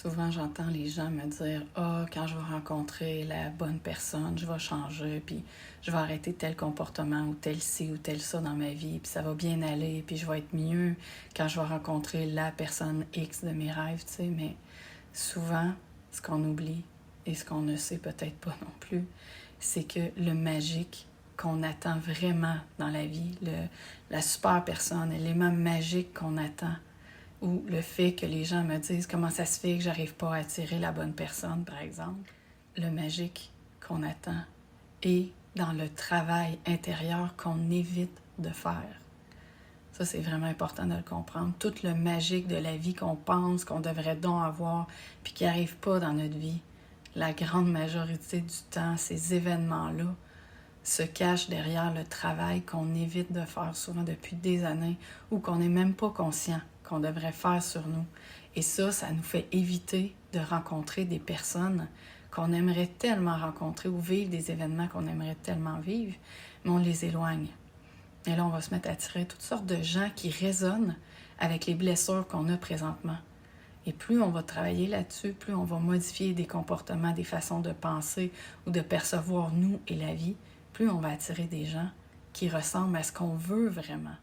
Souvent, j'entends les gens me dire « Ah, quand je vais rencontrer la bonne personne, je vais changer, puis je vais arrêter tel comportement ou tel ci ou tel ça dans ma vie, puis ça va bien aller, puis je vais être mieux quand je vais rencontrer la personne X de mes rêves, tu sais. » Mais souvent, ce qu'on oublie et ce qu'on ne sait peut-être pas non plus, c'est que le magique qu'on attend vraiment dans la vie, la super personne, l'élément magique qu'on attend, ou le fait que les gens me disent comment ça se fait que j'arrive pas à attirer la bonne personne, par exemple. Le magique qu'on attend est dans le travail intérieur qu'on évite de faire. Ça, c'est vraiment important de le comprendre. Tout le magique de la vie qu'on pense qu'on devrait donc avoir, puis qui n'arrive pas dans notre vie, la grande majorité du temps, ces événements-là se cachent derrière le travail qu'on évite de faire souvent depuis des années ou qu'on n'est même pas conscient qu'on devrait faire sur nous. Et ça nous fait éviter de rencontrer des personnes qu'on aimerait tellement rencontrer ou vivre des événements qu'on aimerait tellement vivre, mais on les éloigne. Et là, on va se mettre à attirer toutes sortes de gens qui résonnent avec les blessures qu'on a présentement. Et plus on va travailler là-dessus, plus on va modifier des comportements, des façons de penser ou de percevoir nous et la vie, plus on va attirer des gens qui ressemblent à ce qu'on veut vraiment.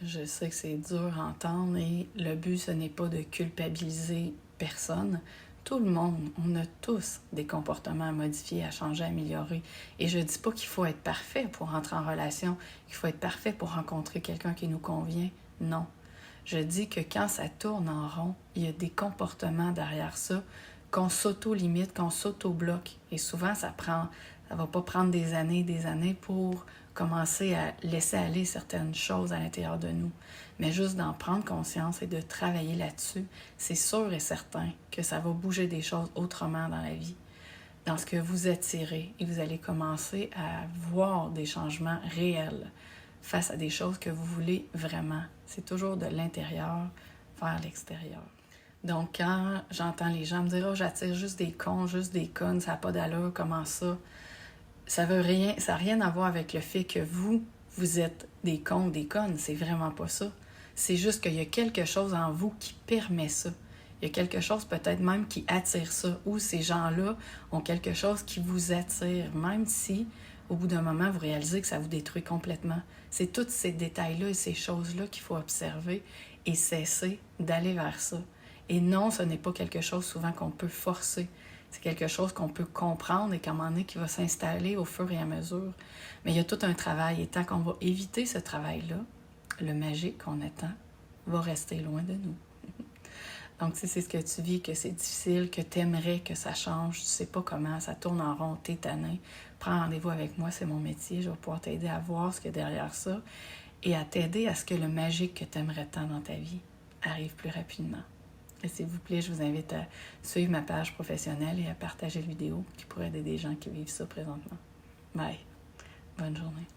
Je sais que c'est dur à entendre et le but, ce n'est pas de culpabiliser personne. Tout le monde, on a tous des comportements à modifier, à changer, à améliorer. Et je ne dis pas qu'il faut être parfait pour rentrer en relation, qu'il faut être parfait pour rencontrer quelqu'un qui nous convient. Non. Je dis que quand ça tourne en rond, il y a des comportements derrière ça qu'on s'auto-limite, qu'on s'auto-bloque. Et souvent, ça va pas prendre des années pour commencer à laisser aller certaines choses à l'intérieur de nous. Mais juste d'en prendre conscience et de travailler là-dessus, c'est sûr et certain que ça va bouger des choses autrement dans la vie, dans ce que vous attirez. Et vous allez commencer à voir des changements réels face à des choses que vous voulez vraiment. C'est toujours de l'intérieur vers l'extérieur. Donc, quand j'entends les gens me dire « Oh, j'attire juste des cons, juste des connes, ça n'a pas d'allure, comment ça? » Ça n'a rien à voir avec le fait que vous êtes des cons ou des connes. C'est vraiment pas ça. C'est juste qu'il y a quelque chose en vous qui permet ça. Il y a quelque chose peut-être même qui attire ça. Ou ces gens-là ont quelque chose qui vous attire, même si au bout d'un moment, vous réalisez que ça vous détruit complètement. C'est tous ces détails-là et ces choses-là qu'il faut observer et cesser d'aller vers ça. Et non, ce n'est pas quelque chose souvent qu'on peut forcer. C'est quelque chose qu'on peut comprendre et qu'à un moment donné, qui va s'installer au fur et à mesure. Mais il y a tout un travail. Et tant qu'on va éviter ce travail-là, le magique qu'on attend va rester loin de nous. Donc, si c'est ce que tu vis, que c'est difficile, que tu aimerais que ça change, tu sais pas comment, ça tourne en rond, t'es tanné, prends rendez-vous avec moi, c'est mon métier, je vais pouvoir t'aider à voir ce qu'il y a derrière ça et à t'aider à ce que le magique que tu aimerais tant dans ta vie arrive plus rapidement. Et s'il vous plaît, je vous invite à suivre ma page professionnelle et à partager la vidéo qui pourrait aider des gens qui vivent ça présentement. Bye. Bonne journée.